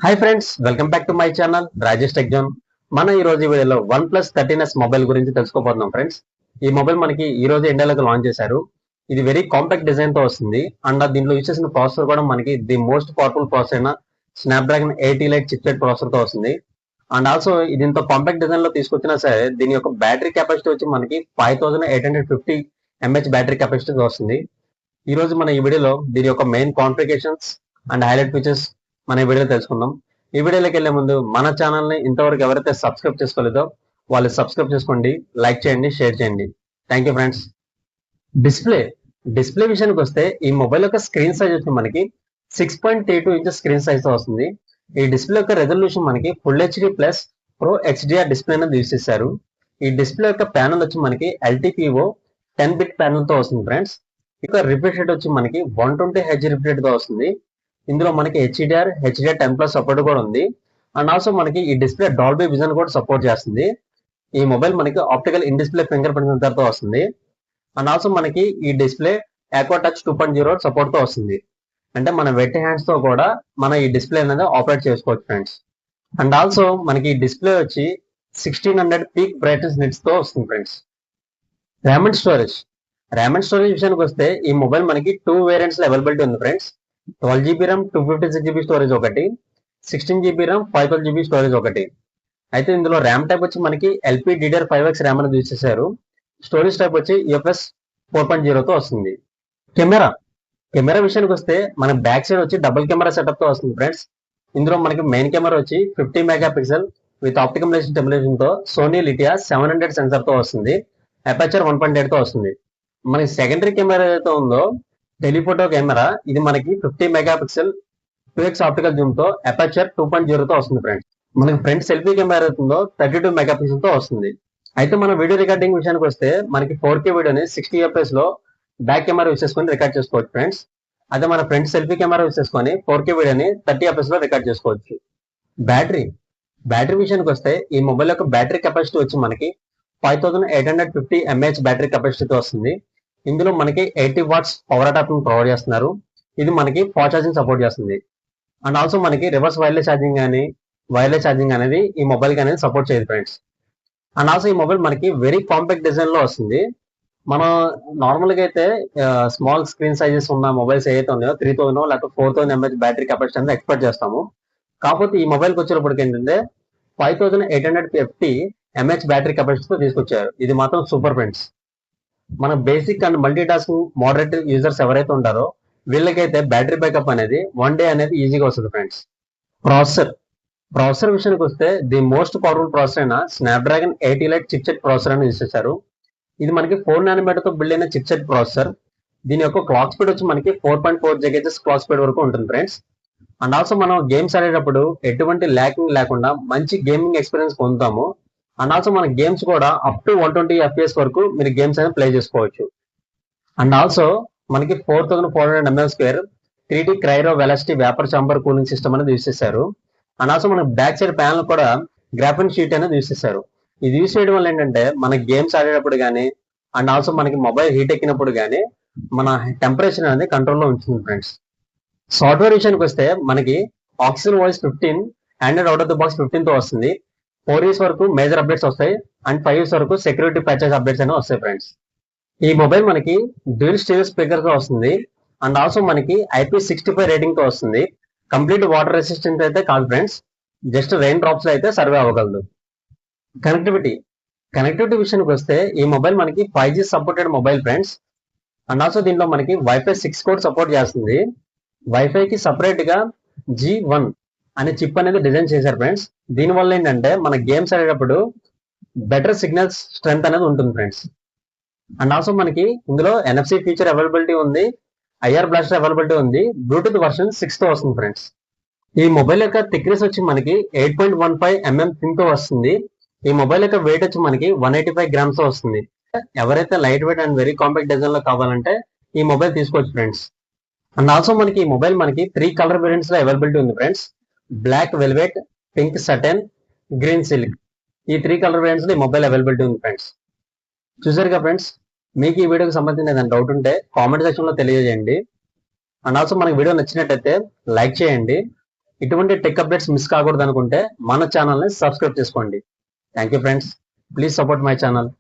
Hi friends, welcome back to my channel Rajesh tech zone. మన ఈ రోజు వీడియోలో OnePlus 13s మొబైల్ గురించి తెలుసుకోబోతున్నాం ఫ్రెండ్స్. ఈ మొబైల్ మనకి ఈ రోజు ఇండియాలోకి లాంచ్ చేశారు. ఇది వెరీ కాంపాక్ట్ డిజైన్ తో వస్తుంది. అండ్ దీంట్లో యూజ్ చేసిన ప్రాసెసర్ కూడా మనకి ది మోస్ట్ పవర్ఫుల్ ప్రాసెసర్ అయిన స్నాప్డ్రాగన్ 8 లైట్ చిప్సెట్ ప్రాసెసర్ తో వస్తుంది. అండ్ ఆల్సో ఇది ఇంత కాంపాక్ట్ డిజైన్ లో తీసుకొచ్చినా సరే దీని యొక్క బ్యాటరీ కెపాసిటీ వచ్చి మనకి 5850 mAh బ్యాటరీ కెపాసిటీ వస్తుంది. ఈ రోజు మన ఈ వీడియోలో దీని యొక్క main configurations and highlight features మన ఈ వీడియో తెలుసుకుందాం. ఈ వీడియోలోకి వెళ్లే ముందు మన ఛానల్ ని ఇంతవరకు ఎవరైతే సబ్స్క్రైబ్ చేసుకోలేదో వాళ్ళు సబ్స్క్రైబ్ చేసుకోండి, లైక్ చేయండి, షేర్ చేయండి. Thank you friends. డిస్ప్లే విషయానికి వస్తే ఈ మొబైల్ యొక్క స్క్రీన్ సైజ్ వచ్చి మనకి 6.32 ఇంచెస్ స్క్రీన్ సైజ్ తో వస్తుంది. ఈ డిస్ప్లే యొక్క రెజల్యూషన్ మనకి full HD plus pro HDR display అనేది యూస్ చేశారు. ఈ డిస్ప్లే యొక్క ప్యానల్ వచ్చి మనకి ఎల్టీపీఓ 10 బిట్ ప్యానల్ తో వస్తుంది ఫ్రెండ్స్. ఇక రిఫ్రెష్ రేట్ వచ్చి మనకి 120 Hz రిఫ్రెష్ రేట్ తో వస్తుంది. ఇందులో మనకి HDR10+ సపోర్ట్ కూడా ఉంది. అండ్ ఆల్సో మనకి ఈ డిస్ప్లే డాల్బీ విజన్ కూడా సపోర్ట్ చేస్తుంది. ఈ మొబైల్ మనకి optical in display finger print censor తో వస్తుంది. అండ్ ఆల్సో మనకి ఈ డిస్ప్లే ఆక్వా టచ్ 2.0 సపోర్ట్ తో వస్తుంది. అంటే మన వెట్ హ్యాండ్స్ తో కూడా మన ఈ డిస్ప్లే అనేది ఆపరేట్ చేసుకోవచ్చు ఫ్రెండ్స్. అండ్ ఆల్సో మనకి ఈ డిస్ప్లే వచ్చి 1600 పీక్ బ్రైట్నెస్ నిట్స్ తో వస్తుంది ఫ్రెండ్స్. ర్యామ్ అండ్ స్టోరేజ్ విషయానికి వస్తే ఈ మొబైల్ మనకి 2 వేరియంట్స్ లో అవైలబిలిటీ ఉంది friends. 12GB RAM 256GB storage ఒకటి, 16GB ర్యామ్ 512GB స్టోరేజ్ ఒకటి. అయితే ఇందులో ర్యామ్ టైప్ వచ్చి మనకి LPDDR5X ర్యామ్ అనేది యూజ్ చేశారు. స్టోరేజ్ టైప్ వచ్చి UFS 4.0 తో వస్తుంది. కెమెరా విషయానికి వస్తే మన బ్యాక్ సైడ్ వచ్చి డబుల్ కెమెరా సెటప్ తో వస్తుంది ఫ్రెండ్స్. ఇందులో మనకి మెయిన్ కెమెరా వచ్చి 50 మెగాపిక్సెల్ విత్ ఆప్టికల్ స్టెబిలైజేషన్ తో సోనీ లిటియా 700 సెన్సార్ తో వస్తుంది. అపర్చర్ 1.8 తో వస్తుంది. మనకి సెకండరీ కెమెరా ఏదైతే ఉందో టెలిఫోటో కెమెరా, ఇది మనకి 50 మెగాపిక్సెల్ 2x ఆప్టికల్ జూమ్ తో అపర్చర్ 2.0 తో వస్తుంది ఫ్రెండ్స్. మనకి ఫ్రంట్ సెల్ఫీ కెమెరా అవుతుందో 32 మెగాపిక్సెల్ తో వస్తుంది. అయితే మన వీడియో రికార్డింగ్ విషయానికి వస్తే మనకి 4K వీడియోని 60 FPS లో బ్యాక్ కెమెరా యూస్ చేసుకొని రికార్డ్ చేసుకోవచ్చు ఫ్రెండ్స్. అదే మన ఫ్రంట్ సెల్ఫీ కెమెరా యూస్ చేసుకొని 4K వీడియోని 30 FPS లో రికార్డ్ చేసుకోవచ్చు. బ్యాటరీ విషయానికి వస్తే ఈ మొబైల్ యొక్క బ్యాటరీ కెపాసిటీ వచ్చి మనకి 5850 mAh బ్యాటరీ కెపాసిటీతో వస్తుంది. ఇందులో మనకి 80 వాట్స్ పవర్ అడాప్టర్ ప్రొవైడ్ చేస్తున్నారు. ఇది మనకి ఫాస్ట్ ఛార్జింగ్ సపోర్ట్ చేస్తుంది. అండ్ ఆల్సో మనకి రివర్స్ వైర్లెస్ ఛార్జింగ్ అనేది ఈ మొబైల్ కి అనేది సపోర్ట్ చేయదు ఫ్రెండ్స్. అండ్ ఆల్సో ఈ మొబైల్ మనకి వెరీ కాంపాక్ట్ డిజైన్ లో వస్తుంది. మనం నార్మల్ గా అయితే స్మాల్ స్క్రీన్ సైజెస్ ఉన్న మొబైల్స్ ఏదైతే ఉన్నాయో 3000 లేకపోతే 4000 mAh బ్యాటరీ కెపాసిటీ అనేది ఎక్స్పెక్ట్ చేస్తాము. కాకపోతే ఈ మొబైల్ కి వచ్చేటప్పటికి ఏంటంటే 5850 mAh బ్యాటరీ కెపాసిటీతో తీసుకొచ్చారు. ఇది మాత్రం సూపర్ ఫ్రెండ్స్. మన basic and multi tasking moderate users ఎవరైతే ఉంటారో వీళ్ళకైతే బ్యాటరీ బ్యాకప్ అనేది 1 డే అనేది ఈజీగా వస్తుంది ఫ్రెండ్స్. ప్రాసెసర్ విషయానికి వస్తే ది మోస్ట్ పవర్ఫుల్ ప్రాసెసర్ అయిన స్నాప్డ్రాగన్ 8 లైట్ చిప్సెట్ ప్రాసెసర్ అని యూజ్ చేశారు. ఇది మనకి 4 nm తో బిల్డ్ అయిన చిప్సెట్ ప్రాసెసర్. దీని యొక్క క్లాక్ స్పీడ్ వచ్చి మనకి 4.4 GHz క్లాక్ స్పీడ్ వరకు ఉంటుంది ఫ్రెండ్స్. అండ్ ఆల్సో మనం గేమ్స్ ఆడేటప్పుడు ఎటువంటి ల్యాకింగ్ లేకుండా మంచి గేమింగ్ ఎక్స్పీరియన్స్ పొందుతాము. అండ్ ఆల్సో మన గేమ్స్ కూడా అప్ టు 120 FPS వరకు మీరు గేమ్స్ అనేది ప్లే చేసుకోవచ్చు. అండ్ ఆల్సో మనకి 4400 mAh 3D cryo velocity vapour chamber cooling system అనేది యూస్ చేశారు. అండ్ ఆల్సో మన బ్యాక్ సైడ్ ప్యానల్ కూడా గ్రాఫిన్ షీట్ అనేది యూస్ చేశారు. ఇది యూస్ చేయడం వల్ల ఏంటంటే మన గేమ్స్ ఆడేటప్పుడు కానీ అండ్ ఆల్సో మనకి మొబైల్ హీట్ ఎక్కినప్పుడు కానీ మన టెంపరేచర్ అనేది కంట్రోల్లో ఉంచుతుంది ఫ్రెండ్స్. సాఫ్ట్వేర్ విషయానికి వస్తే మనకి oxygen voice 15 Android out of the box 15 తో వస్తుంది. 4 years వరకు మేజర్ అప్డేట్స్ వస్తాయి అండ్ 5 years వరకు సెక్యూరిటీ ప్యాచెస్ అప్డేట్స్ అనేవి వస్తాయి ఫ్రెండ్స్. ఈ మొబైల్ మనకి డ్యూయల్ స్టీరియో స్పీకర్ తో వస్తుంది. అండ్ ఆల్సో మనకి IP65 రేటింగ్ తో వస్తుంది. కంప్లీట్ వాటర్ రెసిస్టెంట్ అయితే కాదు ఫ్రెండ్స్, జస్ట్ రెయిన్ డ్రాప్స్ లో అయితే సర్వే అవ్వగలదు. కనెక్టివిటీ విషయానికి వస్తే ఈ మొబైల్ మనకి 5G supported mobile friends. And also దీంట్లో మనకి Wi-Fi 6 కూడా సపోర్ట్ చేస్తుంది. వైఫై కి సపరేట్ గా G1 అనే చిప్ అనేది డిజైన్ చేశారు ఫ్రెండ్స్. దీనివల్ల ఏంటంటే మన గేమ్స్ ఆడేటప్పుడు బెటర్ సిగ్నల్స్ స్ట్రెంత్ అనేది ఉంటుంది ఫ్రెండ్స్. అండ్ ఆల్సో మనకి ఇందులో NFC ఫీచర్ అవైలబిలిటీ ఉంది, IR బ్లాస్టర్ అవైలబిలిటీ ఉంది, బ్లూటూత్ వర్షన్ 6 తో వస్తుంది ఫ్రెండ్స్. ఈ మొబైల్ యొక్క థిక్నెస్ వచ్చి మనకి 8.15 mm థిన్ తో వస్తుంది. ఈ మొబైల్ యొక్క వెయిట్ వచ్చి మనకి 185 grams తో వస్తుంది. ఎవరైతే light weight and very compact design లో కావాలంటే ఈ మొబైల్ తీసుకోవచ్చు ఫ్రెండ్స్. అండ్ ఆల్సో మనకి ఈ మొబైల్ మనకి 3 కలర్ వేరియంట్స్ లో అవైలబిలిటీ ఉంది friends. Black velvet, pink satin, green silk, ఈ 3 కలర్ వేరియంట్స్ లో ఈ మొబైల్ అవైలబిలిటీ ఉంది ఫ్రెండ్స్. చూసారుగా ఫ్రెండ్స్, మీకు ఈ వీడియోకి సంబంధించిన ఏదైనా డౌట్ ఉంటే కామెంట్ సెక్షన్ లో తెలియజేయండి. అండ్ ఆల్సో మనకి వీడియో నచ్చినట్టయితే లైక్ చేయండి. ఇటువంటి టెక్ అప్డేట్స్ మిస్ కాకూడదు అనుకుంటే మన ఛానల్ని సబ్స్క్రైబ్ చేసుకోండి. Thank you friends. Please support my channel.